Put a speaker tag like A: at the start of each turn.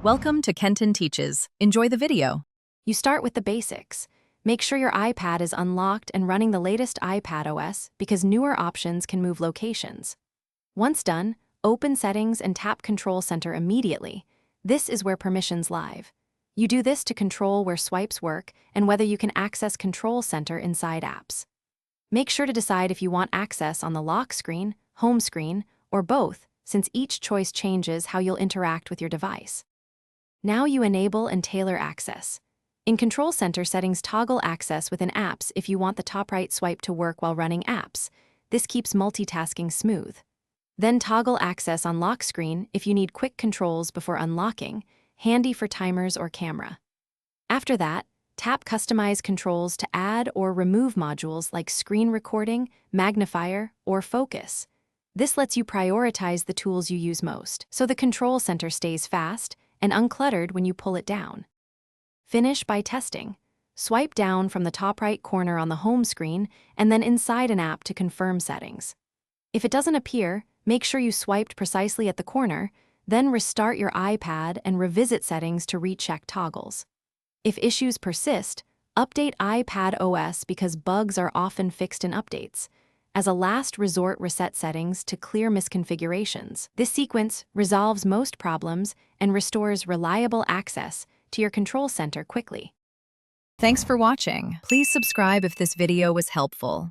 A: Welcome to Kenton Teaches. Enjoy the video.
B: You start with the basics. Make sure your iPad is unlocked and running the latest iPad OS because newer options can move locations. Once done, open Settings and tap Control Center immediately. This is where permissions live. You do this to control where swipes work and whether you can access Control Center inside apps. Make sure to decide if you want access on the lock screen, home screen, or both, since each choice changes how you'll interact with your device. Now you enable and tailor access. In Control Center settings, toggle access within apps if you want the top right swipe to work while running apps. This keeps multitasking smooth. Then toggle access on lock screen if you need quick controls before unlocking, handy for timers or camera. After that, tap Customize Controls to add or remove modules like screen recording, magnifier, or focus. This lets you prioritize the tools you use most, so the Control Center stays fast and uncluttered when you pull it down. Finish by testing. Swipe down from the top right corner on the home screen and then inside an app to confirm settings. If it doesn't appear, make sure you swiped precisely at the corner, then restart your iPad and revisit settings to recheck toggles. If issues persist, update iPad OS because bugs are often fixed in updates. As a last resort, reset settings to clear misconfigurations. This sequence resolves most problems and restores reliable access to your Control Center quickly.
A: Thanks for watching. Please subscribe if this video was helpful.